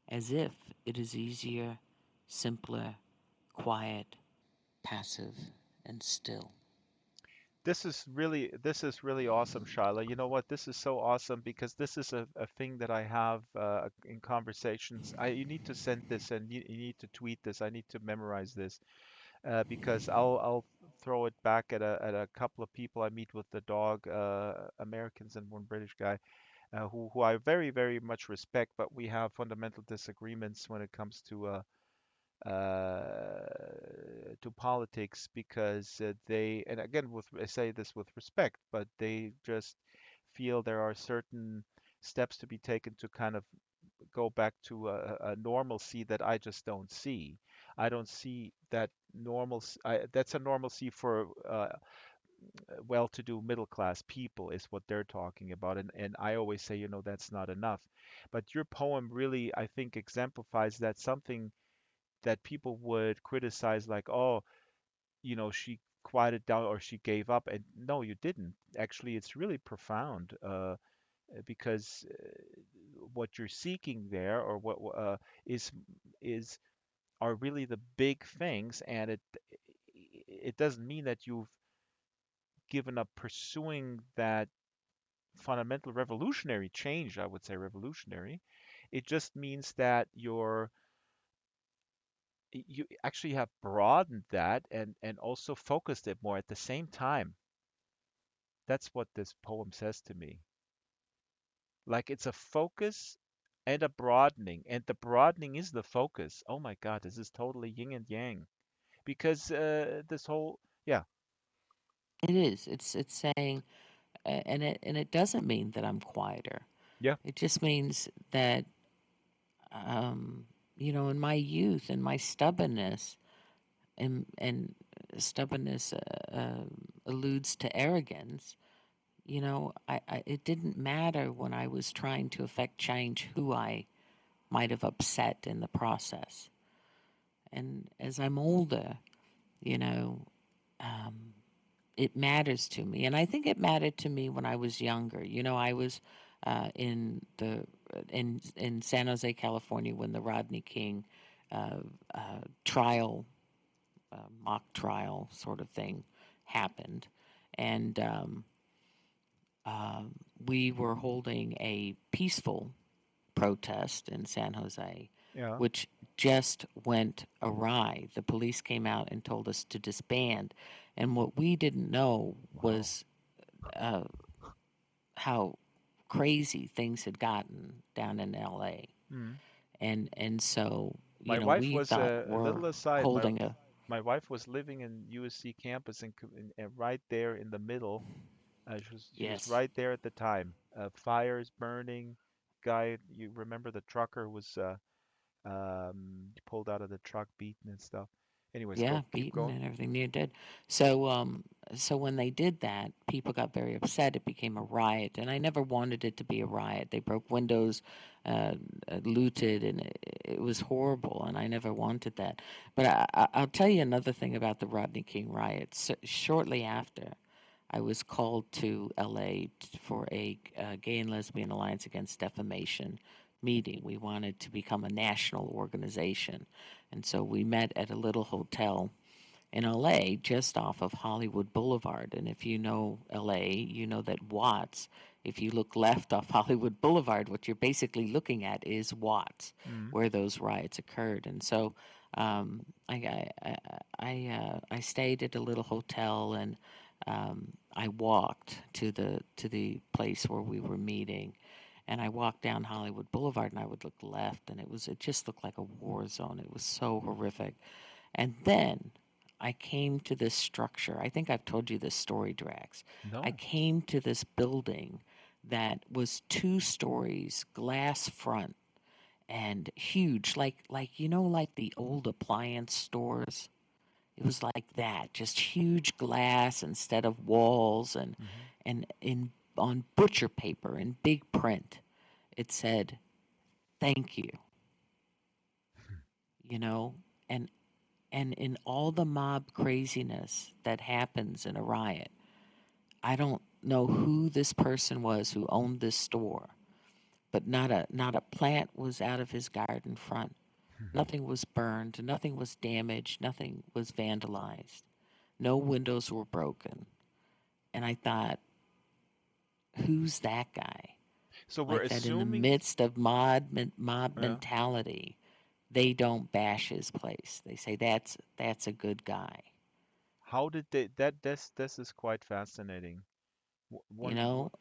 as if it is easier, simpler, quiet, passive, and still. This is really awesome, Shyla. You know what? This is so awesome because this is a thing that I have in conversations. You need to send this and you need to tweet this. I need to memorize this because I'll throw it back at a couple of people I meet with the dog, Americans and one British guy, who I very very much respect, but we have fundamental disagreements when it comes to politics because they, and again with I say this with respect, but they just feel there are certain steps to be taken to kind of go back to a normalcy that I just don't see. I don't see that that's a normalcy for well-to-do middle-class people is what they're talking about, and I always say, that's not enough. But your poem really, I think, exemplifies that something that people would criticize, like, oh, she quieted down or she gave up, and no, you didn't. Actually, it's really profound, because what you're seeking there, or what is is are really the big things, and it doesn't mean that you've given up pursuing that fundamental revolutionary change. I would say revolutionary. It just means that you actually have broadened that, and also focused it more at the same time. That's what this poem says to me. Like, it's a focus and a broadening, and the broadening is the focus. Oh my God, this is totally yin and yang. Because this whole, yeah, It is. It's saying, and it doesn't mean that I'm quieter. yeah, It just means that, um, in my youth and my stubbornness, and stubbornness alludes to arrogance. It didn't matter when I was trying to affect change who I might have upset in the process. And as I'm older, you know, um, it matters to me. And I think it mattered to me when I was younger. I was in San Jose, California, when the Rodney King uh, trial, mock trial sort of thing happened, and we were holding a peaceful protest in San Jose, yeah. which just went awry. The police came out and told us to disband. And what we didn't know Wow. was uh, how crazy things had gotten down in LA. Mm. And so, My wife we was thought a we're little aside. holding a, My wife was living in USC campus, right there in the middle. She was yes, right there at the time. Fires burning. Guy, you remember the trucker was pulled out of the truck, beaten and stuff. Anyways, yeah, go keep beaten going. and everything near dead. So when they did that, people got very upset. It became a riot, and I never wanted it to be a riot. They broke windows, uh, looted, and it was horrible. And I never wanted that. But I'll tell you another thing about the Rodney King riots. So shortly after, I was called to LA for a Gay and Lesbian Alliance Against Defamation meeting. We wanted to become a national organization. And so we met at a little hotel in LA just off of Hollywood Boulevard. And if you know LA, you know that Watts, if you look left off Hollywood Boulevard, what you're basically looking at is Watts, Mm. where those riots occurred. And so I stayed at a little hotel, and I walked to the place where we were meeting, and I walked down Hollywood Boulevard, and I would look left, and it just looked like a war zone. It was so horrific. And then I came to this structure. I think I've told you this story, Drax. I No. came to this building that was 2 stories, glass front, and huge, like the old appliance stores. It was like that, just huge glass instead of walls, Hmm. and in on butcher paper in big print, it said "Thank you," you know, and in all the mob craziness that happens in a riot, I don't know who this person was who owned this store, but not a plant was out of his garden front. Nothing was burned, nothing was damaged, nothing was vandalized. No windows were broken. And I thought, who's that guy? So we're Like that in the assuming, midst of mob yeah. mentality, they don't bash his place. They say that's a good guy. How did they that this is quite fascinating.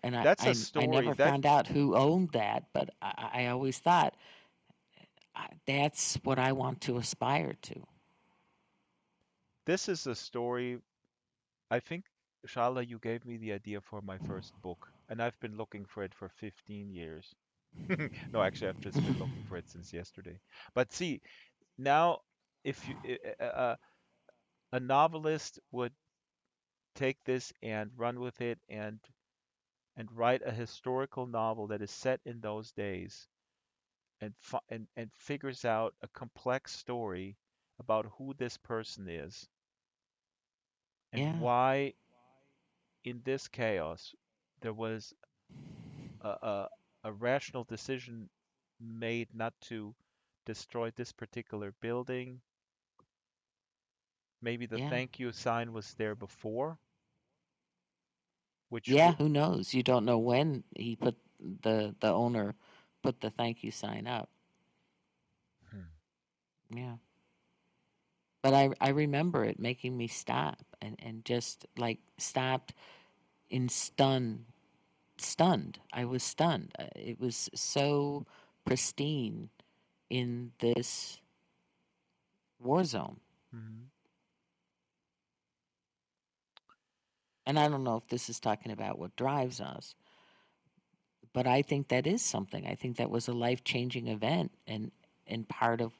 And That's a I story never that found out who owned that, but I always thought, that's what I want to aspire to. this is a story. I think, Shala, you gave me the idea for my first book, and I've been looking for it for 15 years. No, actually, I've just been looking for it since yesterday. But see, now, if you a novelist would take this and run with it and write a historical novel that is set in those days and figures out a complex story about who this person is and Yeah. why in this chaos there was a, a rational decision made not to destroy this particular building. Maybe the Yeah. thank you sign was there before, which Yeah, who knows? You don't know when he put the owner put the thank you sign up. Hmm. Yeah. But I remember it making me stop and just like stopped in stunned. I was stunned. It was so pristine in this war zone. Mhm. And I don't know if this is talking about what drives us, but I think that is something. I think that was a life changing event and part of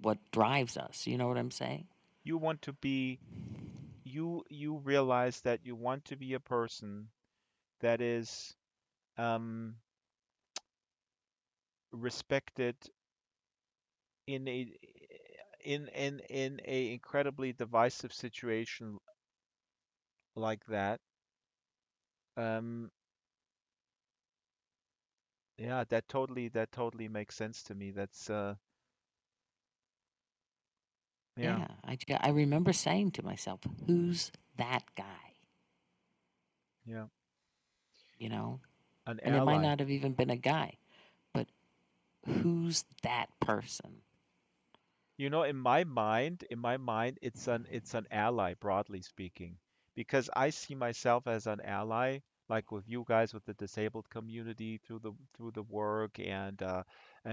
what drives us. You know what I'm saying? You want to be you realize that you want to be a person that is um, respected in a incredibly divisive situation like that. Um, yeah, that totally makes sense to me. That's yeah, Yeah, I remember saying to myself, "Who's that guy?" yeah, You know, an and it might ally. not have even been a guy, but who's that person? In my mind, it's an ally, broadly speaking, because I see myself as an ally, like with you guys with the disabled community through the work and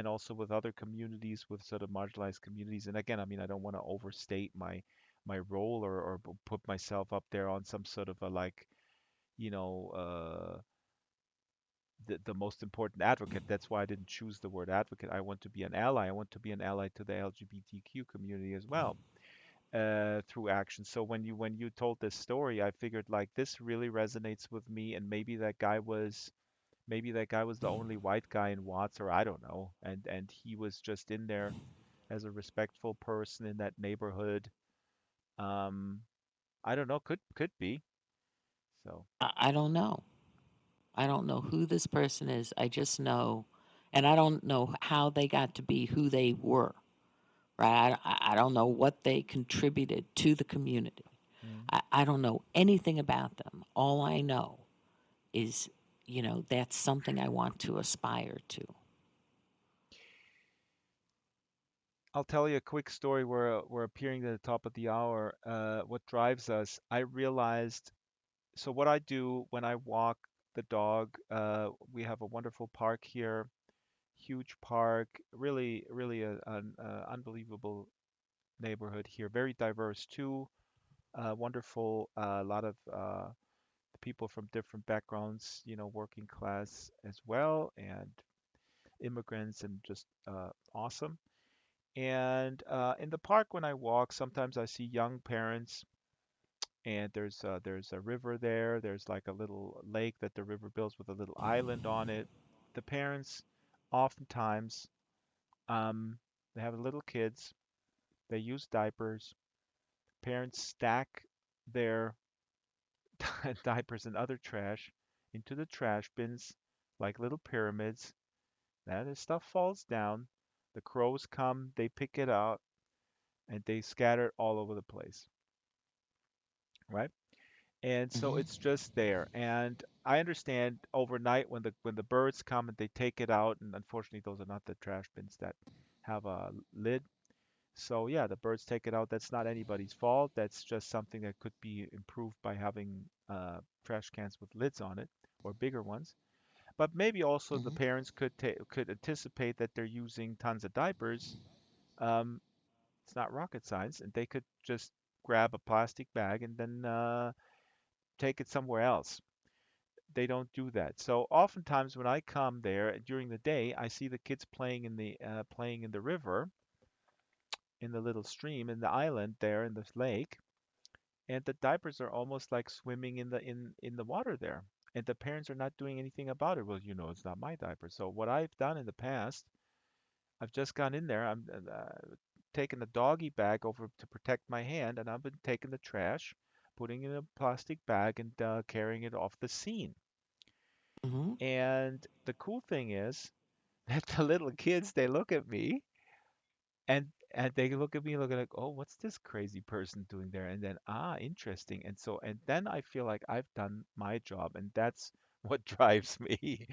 also with other communities with sort of marginalized communities. And again, I mean, I don't want to overstate my role or put myself up there on some sort of a like, you know, the most important advocate. That's why I didn't choose the word advocate. I want to be an ally. I want to be an ally to the LGBTQ community as well through action. So when you told this story, I figured like this really resonates with me, and maybe that guy was the only white guy in Watts, or I don't know, and he was just in there as a respectful person in that neighborhood. Um, I don't know, could be. So, I don't know. I don't know who this person is. I just know, and I don't know how they got to be who they were. Right? I don't know what they contributed to the community. mm. I don't know anything about them. All I know is, that's something I want to aspire to. I'll tell you a quick story. We're appearing at the top of the hour. What drives us? I realized. So what I do when I walk the dog, we have a wonderful park here, huge park, really, really an unbelievable neighborhood here, very diverse too. Wonderful, a lot of people from different backgrounds, working class as well, and immigrants, and just awesome. And in the park, when I walk, sometimes I see young parents, and there's a river there. There's like a little lake that the river builds with a little island on it. The parents, oftentimes, um, they have little kids. They use diapers. Parents stack their diapers and other trash into the trash bins like little pyramids. Then the stuff falls down. The crows come, they pick it out, and they scatter it all over the place, right? And so Hmm. it's just there. And I understand overnight when the birds come and they take it out, and unfortunately those are not the trash bins that have a lid. So yeah, the birds take it out. That's not anybody's fault. That's just something that could be improved by having trash cans with lids on it or bigger ones. But maybe also the Hmm. parents could anticipate that they're using tons of diapers. Um, it's not rocket science, and they could just grab a plastic bag and then take it somewhere else. They don't do that. So oftentimes when I come there during the day, I see the kids playing in the river, in the little stream, in the island there in the lake, and the diapers are almost like swimming in the water there, and the parents are not doing anything about it. Well, it's not my diaper. So what I've done in the past, I've just gone in there. I'm taking the doggy bag over to protect my hand, and I've been taking the trash, putting it in a plastic bag, and carrying it off the scene. Hmm. And the cool thing is that the little kids, they look at me, and they look at me looking like, oh, what's this crazy person doing there? And then, interesting. And so, and then I feel like I've done my job, and that's what drives me.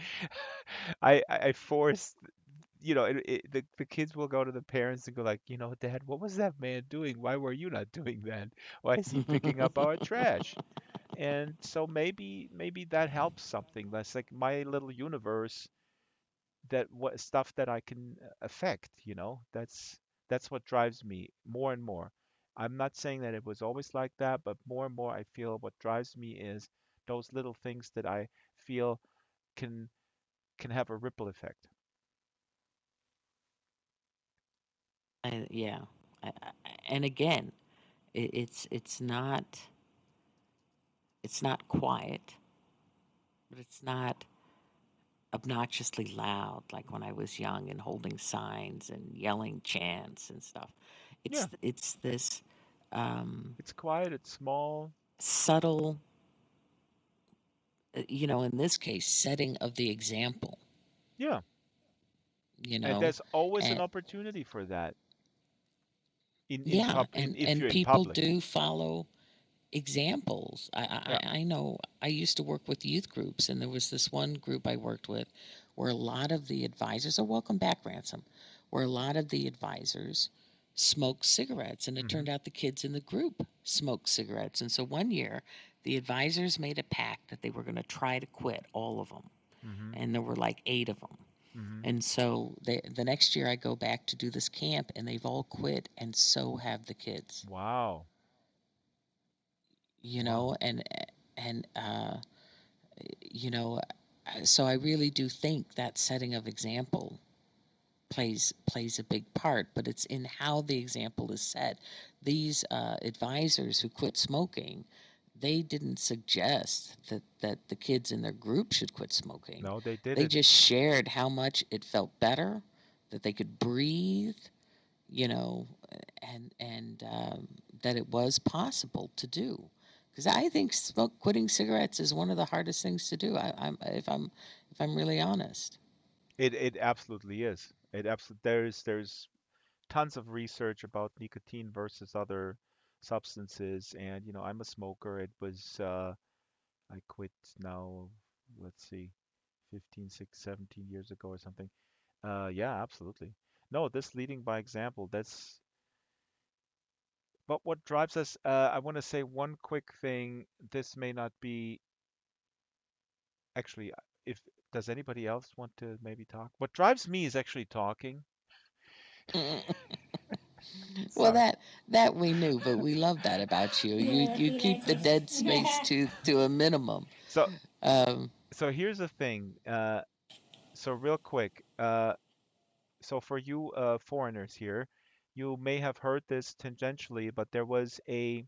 I force, the kids will go to the parents and go like, Dad, what was that man doing? Why were you not doing that? Why is he picking up our trash? And so maybe that helps something. That's like my little universe, that what stuff that I can affect, that's what drives me more and more. I'm not saying that it was always like that, but more and more I feel what drives me is those little things that I feel can can have a ripple effect. Yeah. And again, it's not quiet, but it's not obnoxiously loud like when I was young and holding signs and yelling chants and stuff. Yeah, It's this um, it's quiet, it's small. subtle, in this case, setting of the example. Yeah, You and know, there's always an and opportunity for that yeah, if and you're in people public. do follow examples. Yeah. I know I used to work with youth groups, and there was this one group I worked with where a lot of the advisors, oh, welcome back, Ransom, where a lot of the advisors smoked cigarettes, and it Mm-hmm. turned out the kids in the group smoked cigarettes. And so one year, the advisors made a pact that they were going to try to quit all of them, Mm-hmm. and there were like 8 of them. Mm-hmm. And so the next year I go back to do this camp, and they've all quit, and so have the kids. Wow. You Wow. know, and you know, so I really do think that setting of example plays a big part, but it's in how the example is set. These advisors who quit smoking, they didn't suggest that the kids in their group should quit smoking. No, they They didn't. just shared how much it felt better, that they could breathe, you know, and that it was possible to do. Because I think quitting cigarettes is one of the hardest things to do. If I'm really honest. It absolutely is. It absolutely there's tons of research about nicotine versus other substances, and I'm a smoker. It was I quit now, let's see, 15, 6, 17 years ago or something. Yeah, absolutely. No, this leading by example, that's but what drives us, I want to say one quick thing. This may not be actually, if does anybody else want to maybe talk? What drives me is actually talking. Well, Sorry. that we knew, but we love that about you. You Yeah, you we keep the noticed. dead space to a minimum. So Um, so here's the thing. So real quick, so for you foreigners here, you may have heard this tangentially, but there was a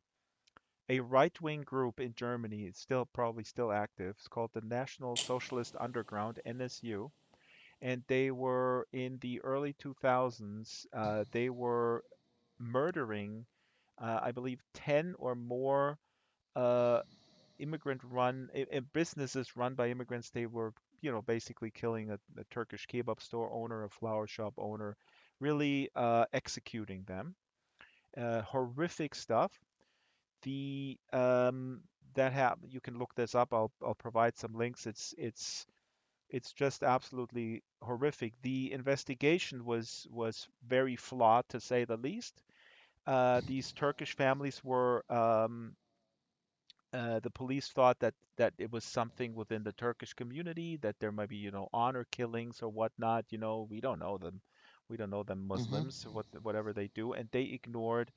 right-wing group in Germany, it's still probably still active. It's called the National Socialist Underground, NSU, and they were in the early 2000s. They were murdering, I believe, 10 or more uh, immigrant-run businesses run by immigrants. They were, basically killing a Turkish kebab store owner, a flower shop owner, really executing them. Horrific stuff. The that have You can look this up. I'll provide some links. It's just absolutely horrific. The investigation was very flawed to say the least. These Turkish families were the police thought that it was something within the Turkish community, that there might be, honor killings or whatnot. We don't know them. We don't know them mhm, Muslims, whatever they do, and they ignored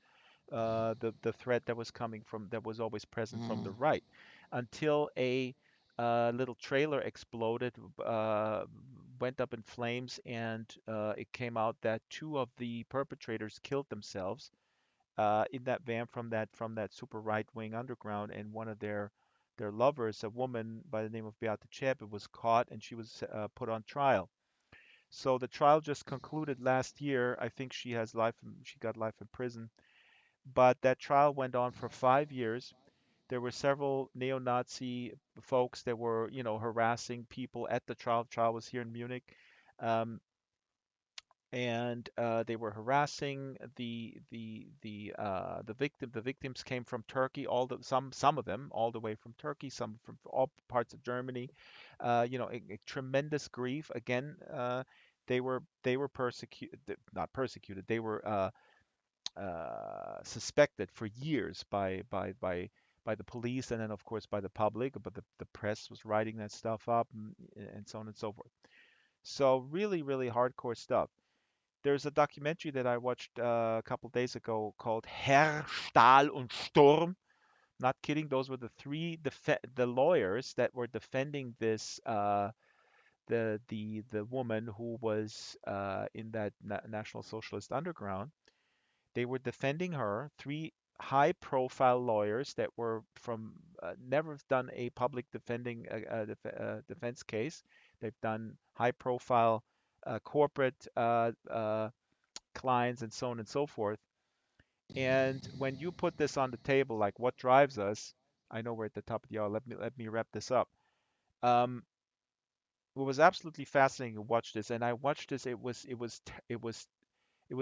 the threat that was coming from that was always present from the mhm, right, until a little trailer exploded, went up in flames, and it came out that two of the perpetrators killed themselves in that van from that super right wing underground, and one of their lovers, a woman by the name of Beate Zschäpe, was caught and she was put on trial. So the trial just concluded last year. I think she got life in prison, but that trial went on for 5 years. There were several neo-Nazi folks that were, harassing people at the trial. The trial was here in Munich. Um, and they were harassing the victim. The victims came from Turkey, some of them all the way from Turkey, some from all parts of Germany. A tremendous grief. Again, they were persecuted, not persecuted. They were suspected for years by the police, and then of course by the public. But the press was writing that stuff up, and so on and so forth. So really, really hardcore stuff. There's a documentary that I watched a couple days ago called Herr Stahl und Sturm. Not kidding. Those were the the lawyers that were defending this the woman who was in that National Socialist underground. They were defending her. Three high-profile lawyers that were from never have done a public defense case. They've done high-profile corporate clients and so on and so forth. And when you put this on the table, like what drives us, I know we're at the top of the hour. Let me wrap this up. Um, it was absolutely fascinating to watch this, and I watched this. It was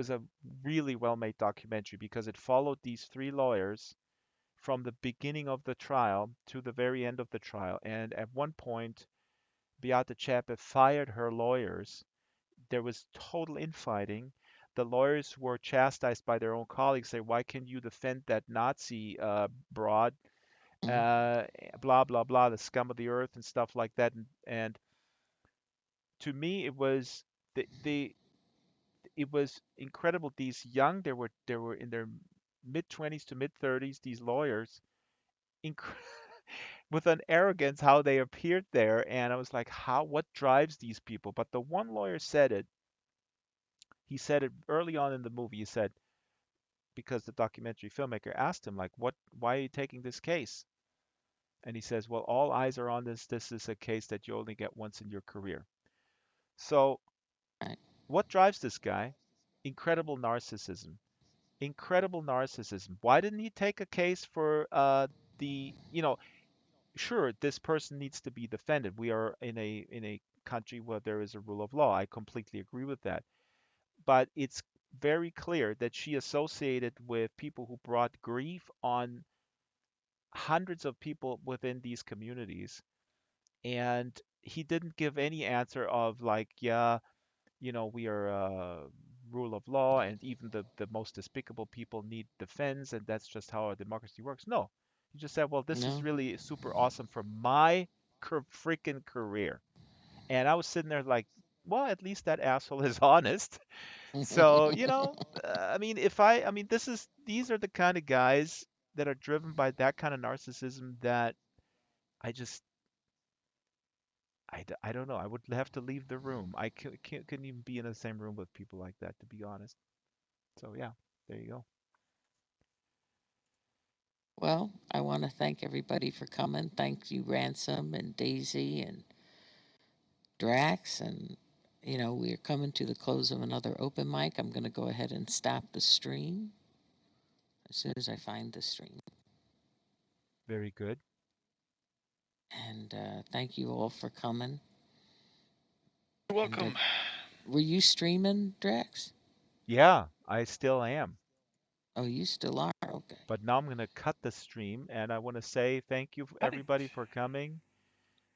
a really well-made documentary because it followed these three lawyers from the beginning of the trial to the very end of the trial. And at one point, Beate Zschäpe fired her lawyers. There was total infighting. The lawyers were chastised by their own colleagues, say, "Why can you defend that Nazi broad? Mm, Uh, Blah blah blah, the scum of the earth and stuff like that." And to me, it was incredible. These young, they were in their mid 20s to mid 30s. These lawyers, inc- with an arrogance, how they appeared there, and I was like, how? What drives these people? But the one lawyer said it. He said it early on in the movie. He said, because the documentary filmmaker asked him, like, why are you taking this case? And he says, well, all eyes are on this. This is a case that you only get once in your career. So right. what drives this guy? Incredible narcissism. Incredible narcissism. Why didn't he take a case for sure, this person needs to be defended. We are in a country where there is a rule of law. I completely agree with that. But it's very clear that she associated with people who brought grief on hundreds of people within these communities. And he didn't give any answer of like, yeah, we are rule of law, and even the most despicable people need defense, and that's just how a democracy works. No, he just said, well, this is No. really super awesome for my freaking career. And I was sitting there like, well, at least that asshole is honest. So, I mean, I mean, these are the kind of guys that are driven by that kind of narcissism that I just, I don't know. I would have to leave the room. I couldn't even be in the same room with people like that, to be honest. So, yeah, there you go. Well, I want to thank everybody for coming. Thank you, Ransom and Daisy and Drax. And, we're coming to the close of another open mic. I'm going to go ahead and stop the stream as soon as I find the stream. Very good. And thank you all for coming. You're And welcome. were you streaming, Drax? Yeah, I still am. Oh, you still are? Okay. But now I'm going to cut the stream, and I want to say thank you, Cut it. everybody, for coming.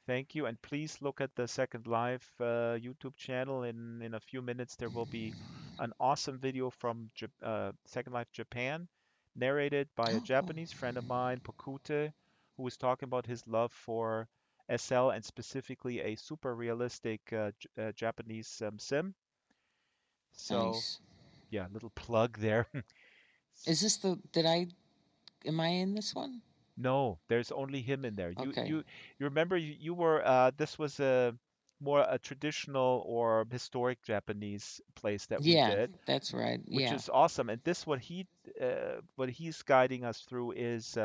Thank you, and please look at the Second Life YouTube channel. In a few minutes, there will be an awesome video from Second Life Japan, narrated by a Oh, cool. Japanese friend of mine, Pokute, who was talking about his love for SL and specifically a super realistic Japanese sim. So, Nice. yeah, little plug there. Is this am I in this one? No, there's only him in there. You Okay. you you remember you were this was more a traditional or historic Japanese place that we Yeah, did, that's right. which Yeah. is awesome. And this what he's guiding us through is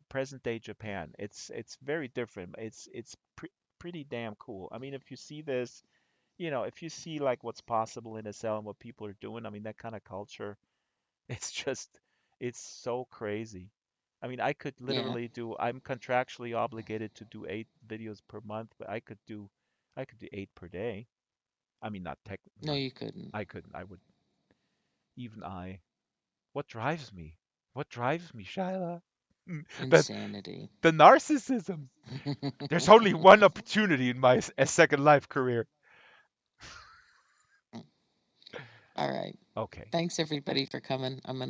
present day Japan. It's very different. It's pretty damn cool. I mean, if you see this, if you see like what's possible in a cell and what people are doing, I mean, that kind of culture, it's just it's so crazy. I mean, I could Yeah. literally do. I'm contractually obligated to do 8 videos per month, but I could do 8 per day. I mean, No, not. you couldn't. I couldn't. I would even I. What drives me? What drives me, Shyla? The Insanity. the narcissism. There's only one opportunity in my second life career. All right. Okay. Thanks everybody for coming. I'm gonna